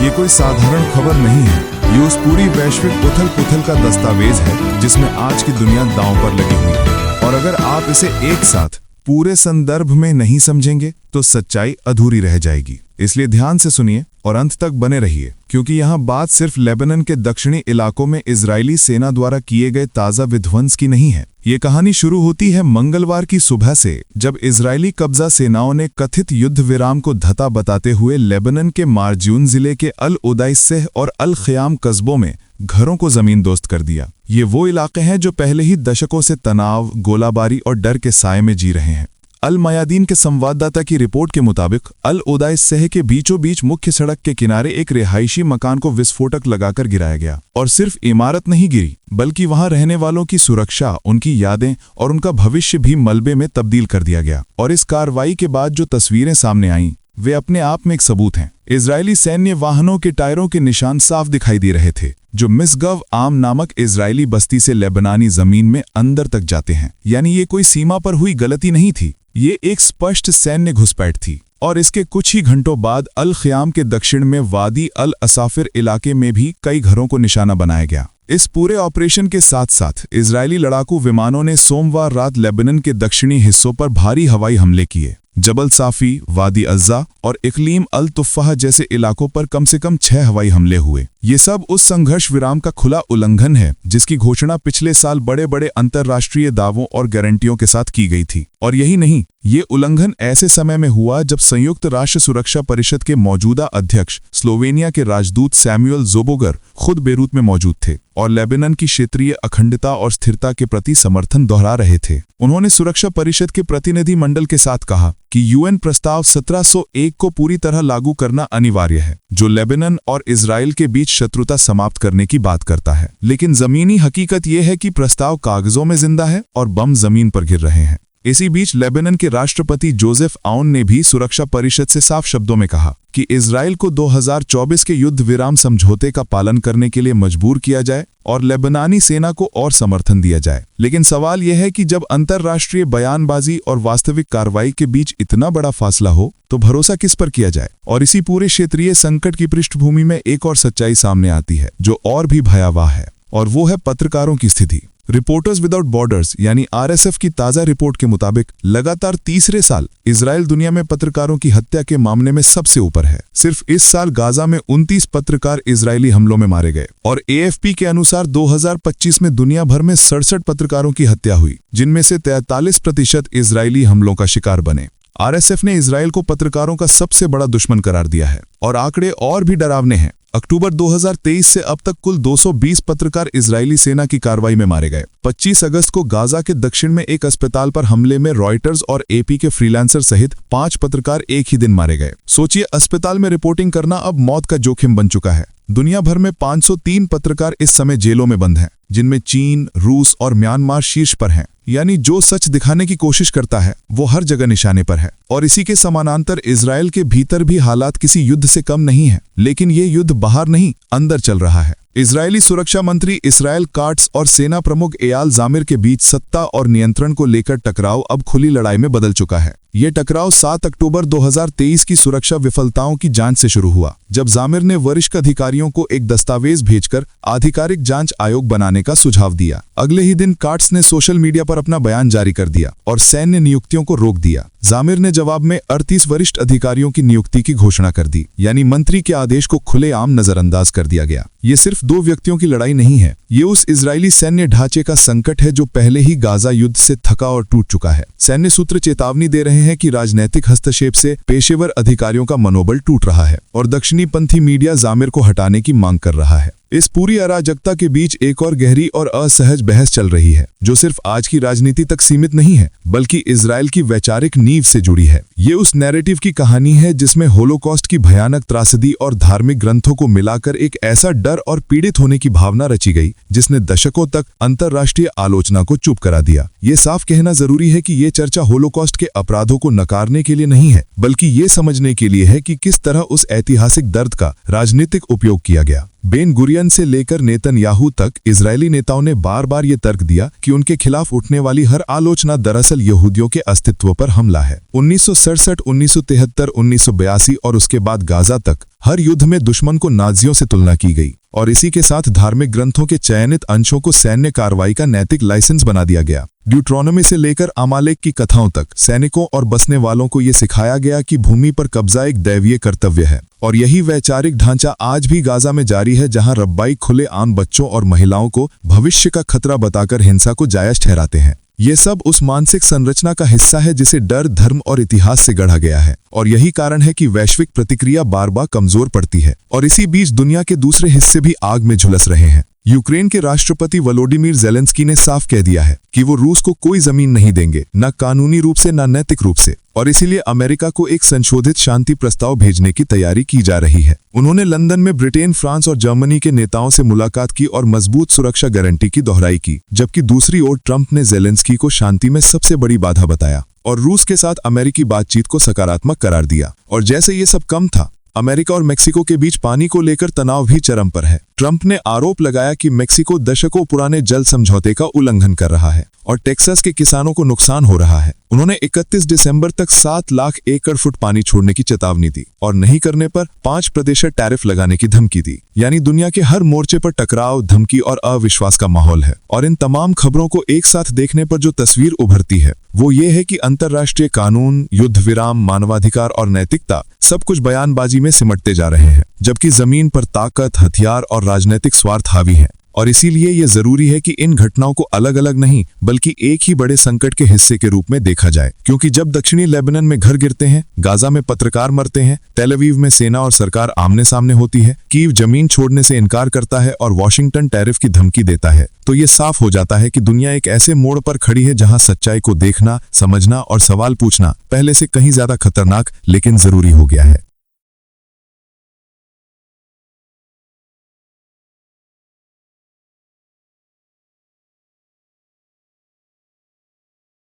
ये कोई साधारण खबर नहीं है, ये उस पूरी वैश्विक उथल पुथल का दस्तावेज है जिसमें आज की दुनिया दांव पर लगी हुई है। और अगर आप इसे एक साथ पूरे संदर्भ में नहीं समझेंगे तो सच्चाई अधूरी रह जाएगी। इसलिए ध्यान से सुनिए और अंत तक बने रहिए, क्योंकि यहाँ बात सिर्फ लेबनान के दक्षिणी इलाकों में इजरायली सेना द्वारा किए गए ताज़ा विध्वंस की नहीं है। ये कहानी शुरू होती है मंगलवार की सुबह से, जब इजरायली कब्जा सेनाओं ने कथित युद्ध विराम को धता बताते हुए लेबनान के मारजून जिले के अल उदैसेह और अल ख़याम कस्बों में घरों को जमींदोस्त कर दिया। ये वो इलाके हैं जो पहले ही दशकों से तनाव, गोलाबारी और डर के साए में जी रहे हैं। अल मयादीन के संवाददाता की रिपोर्ट के मुताबिक अल उदैसेह के बीचों बीच मुख्य सड़क के किनारे एक रिहायशी मकान को विस्फोटक लगाकर गिराया गया। और सिर्फ इमारत नहीं गिरी, बल्कि वहां रहने वालों की सुरक्षा, उनकी यादें और उनका भविष्य भी मलबे में तब्दील कर दिया गया। और इस कार्रवाई के बाद जो तस्वीरें सामने आईं, वे अपने आप में एक सबूत हैं। इजरायली सैन्य वाहनों के टायरों के निशान साफ दिखाई दे रहे थे, जो मिसगव आम नामक इजरायली बस्ती से लेबनानी जमीन में अंदर तक जाते हैं। यानी ये कोई सीमा पर हुई गलती नहीं थी, ये एक स्पष्ट सैन्य घुसपैठ थी। और इसके कुछ ही घंटों बाद अल ख़याम के दक्षिण में वादी अल असाफिर इलाके में भी कई घरों को निशाना बनाया गया। इस पूरे ऑपरेशन के साथ साथ इजरायली लड़ाकू विमानों ने सोमवार रात लेबनान के दक्षिणी हिस्सों पर भारी हवाई हमले किए। जबल साफी, वादी अज़्ज़ा और इक़लीम अल तुफ़्फ़ाह जैसे इलाकों पर कम से कम 6 हवाई हमले हुए। ये सब उस संघर्ष विराम का खुला उल्लंघन है जिसकी घोषणा पिछले साल बड़े बड़े अंतर्राष्ट्रीय दावों और गारंटियों के साथ की गई थी। और यही नहीं, ये उल्लंघन ऐसे समय में हुआ जब संयुक्त राष्ट्र सुरक्षा परिषद के मौजूदा अध्यक्ष स्लोवेनिया के राजदूत सैमुअल ज़ोबोगर खुद बेरूत में मौजूद थे और लेबनान की क्षेत्रीय अखंडता और स्थिरता के प्रति समर्थन दोहरा रहे थे। उन्होंने सुरक्षा परिषद के प्रतिनिधि मंडल के साथ कहा कि यूएन प्रस्ताव 1701 को पूरी तरह लागू करना अनिवार्य है, जो लेबनान और इजराइल के बीच शत्रुता समाप्त करने की बात करता है। लेकिन जमीनी हकीकत यह है कि प्रस्ताव कागजों में जिंदा है और बम जमीन पर गिर रहे हैं। इसी बीच लेबनान के राष्ट्रपति जोसेफ आउन ने भी सुरक्षा परिषद से साफ शब्दों में कहा कि इजराइल को 2024 के युद्ध विराम समझौते का पालन करने के लिए मजबूर किया जाए और लेबनानी सेना को और समर्थन दिया जाए। लेकिन सवाल यह है कि जब अंतर्राष्ट्रीय बयानबाजी और वास्तविक कार्रवाई के बीच इतना बड़ा फासला हो, तो भरोसा किस पर किया जाए। और इसी पूरे क्षेत्रीय संकट की पृष्ठभूमि में एक और सच्चाई सामने आती है जो और भी भयावह है, और वो है पत्रकारों की स्थिति। रिपोर्टर्स विदाउट बॉर्डर्स यानी आरएसएफ की ताज़ा रिपोर्ट के मुताबिक लगातार तीसरे साल इजराइल दुनिया में पत्रकारों की हत्या के मामले में सबसे ऊपर है। सिर्फ इस साल गाजा में 29 पत्रकार इजरायली हमलों में मारे गए और एएफपी के अनुसार 2025 में दुनिया भर में 67 पत्रकारों की हत्या हुई, जिनमें से 43% इजरायली हमलों का शिकार बने। आरएसएफ ने इजराइल को पत्रकारों का सबसे बड़ा दुश्मन करार दिया है और आंकड़े और भी डरावने हैं। अक्टूबर 2023 से अब तक कुल 220 पत्रकार इजरायली सेना की कार्रवाई में मारे गए। 25 अगस्त को गाजा के दक्षिण में एक अस्पताल पर हमले में रॉयटर्स और एपी के फ्रीलांसर सहित 5 पत्रकार एक ही दिन मारे गए। सोचिए, अस्पताल में रिपोर्टिंग करना अब मौत का जोखिम बन चुका है। दुनिया भर में 503 पत्रकार इस समय जेलों में बंद हैं, जिनमें चीन, रूस और म्यांमार शीर्ष पर हैं। यानी जो सच दिखाने की कोशिश करता है वो हर जगह निशाने पर है। और इसी के समानांतर इजराइल के भीतर भी हालात किसी युद्ध से कम नहीं है, लेकिन ये युद्ध बाहर नहीं, अंदर चल रहा है। इजरायली सुरक्षा मंत्री इसराइल काट्स और सेना प्रमुख एयाल ज़ामिर के बीच सत्ता और नियंत्रण को लेकर टकराव अब खुली लड़ाई में बदल चुका है। ये टकराव 7 अक्टूबर 2023 की सुरक्षा विफलताओं की जांच से शुरू हुआ, जब ज़ामिर ने वरिष्ठ अधिकारियों को एक दस्तावेज भेजकर आधिकारिक जांच आयोग बनाने का सुझाव दिया। अगले ही दिन काट्स ने सोशल मीडिया पर अपना बयान जारी कर दिया और सैन्य नियुक्तियों को रोक दिया। ज़ामिर ने जवाब में 38 वरिष्ठ अधिकारियों की नियुक्ति की घोषणा कर दी, यानी मंत्री के आदेश को खुलेआम नजरअंदाज कर दिया गया। ये सिर्फ 2 व्यक्तियों की लड़ाई नहीं है, ये उस इजरायली सैन्य ढांचे का संकट है जो पहले ही गाजा युद्ध से थका और टूट चुका है। सैन्य सूत्र चेतावनी दे रहे हैं कि राजनैतिक हस्तक्षेप से पेशेवर अधिकारियों का मनोबल टूट रहा है और दक्षिणीपंथी मीडिया ज़ामिर को हटाने की मांग कर रहा है। इस पूरी अराजकता के बीच एक और गहरी और असहज बहस चल रही है, जो सिर्फ आज की राजनीति तक सीमित नहीं है, बल्कि इजराइल की वैचारिक नींव से जुड़ी है। ये उस नैरेटिव की कहानी है जिसमें होलोकॉस्ट की भयानक त्रासदी और धार्मिक ग्रंथों को मिलाकर एक ऐसा डर और पीड़ित होने की भावना रची गई जिसने दशकों तक अंतर्राष्ट्रीय आलोचना को चुप करा दिया। ये साफ कहना जरूरी है कि ये चर्चा होलोकॉस्ट के अपराधों को नकारने के लिए नहीं है, बल्कि ये समझने के लिए है कि किस तरह उस ऐतिहासिक दर्द का राजनीतिक उपयोग किया गया। बेन गुरियन बेंगुरियन से लेकर नेतन्याहू तक इजरायली नेताओं ने बार बार ये तर्क दिया कि उनके खिलाफ उठने वाली हर आलोचना दरअसल यहूदियों के अस्तित्व पर हमला है। 1967, 1973, 1982 और उसके बाद गाजा तक हर युद्ध में दुश्मन को नाजियों से तुलना की गई और इसी के साथ धार्मिक ग्रंथों के चयनित अंशों को सैन्य कार्रवाई का नैतिक लाइसेंस बना दिया गया। ड्यूट्रोनोमी से लेकर अमालेक की कथाओं तक सैनिकों और बसने वालों को ये सिखाया गया कि भूमि पर कब्जा एक दैवीय कर्तव्य है और यही वैचारिक ढांचा आज भी गाजा में जारी है, जहां रब्बाई खुले आम बच्चों और महिलाओं को भविष्य का खतरा बताकर हिंसा को जायज ठहराते हैं। ये सब उस मानसिक संरचना का हिस्सा है जिसे डर, धर्म और इतिहास से गढ़ा गया है और यही कारण है कि वैश्विक प्रतिक्रिया बार बार कमजोर पड़ती है और इसी बीच दुनिया के दूसरे हिस्से भी आग में झुलस रहे हैं। यूक्रेन के राष्ट्रपति वोलोडिमीर ज़ेलेंस्की ने साफ कह दिया है कि वो रूस को कोई जमीन नहीं देंगे, न कानूनी रूप से न नैतिक रूप से, और इसीलिए अमेरिका को एक संशोधित शांति प्रस्ताव भेजने की तैयारी की जा रही है। उन्होंने लंदन में ब्रिटेन, फ्रांस और जर्मनी के नेताओं से मुलाकात की और मजबूत सुरक्षा गारंटी की दोहराई की, जबकि दूसरी ओर ट्रंप ने ज़ेलेंस्की को शांति में सबसे बड़ी बाधा बताया और रूस के साथ अमेरिकी बातचीत को सकारात्मक करार दिया। और जैसे ये सब कम था, अमेरिका और मेक्सिको के बीच पानी को लेकर तनाव भी चरम पर है। ट्रंप ने आरोप लगाया कि मेक्सिको दशकों पुराने जल समझौते का उल्लंघन कर रहा है और टेक्सास के किसानों को नुकसान हो रहा है। उन्होंने 31 दिसंबर तक 7 लाख एकड़ फुट पानी छोड़ने की चेतावनी दी और नहीं करने पर 5% टैरिफ लगाने की धमकी दी। यानी दुनिया के हर मोर्चे पर टकराव, धमकी और अविश्वास का माहौल है। और इन तमाम खबरों को एक साथ देखने पर जो तस्वीर उभरती है वो ये है कि अंतर्राष्ट्रीय कानून, युद्ध विराम, मानवाधिकार और नैतिकता सब कुछ बयानबाजी में सिमटते जा रहे हैं, जबकि जमीन पर ताकत, हथियार और राजनीतिक स्वार्थ हावी हैं। और इसीलिए ये जरूरी है कि इन घटनाओं को अलग अलग नहीं बल्कि एक ही बड़े संकट के हिस्से के रूप में देखा जाए, क्योंकि जब दक्षिणी लेबनान में घर गिरते हैं, गाजा में पत्रकार मरते हैं, तेल अवीव में सेना और सरकार आमने सामने होती है, कीव जमीन छोड़ने से इनकार करता है और वॉशिंगटन टैरिफ की धमकी देता है, तो ये साफ हो जाता है कि दुनिया एक ऐसे मोड़ पर खड़ी है जहां सच्चाई को देखना, समझना और सवाल पूछना पहले से कहीं ज्यादा खतरनाक लेकिन जरूरी हो गया है।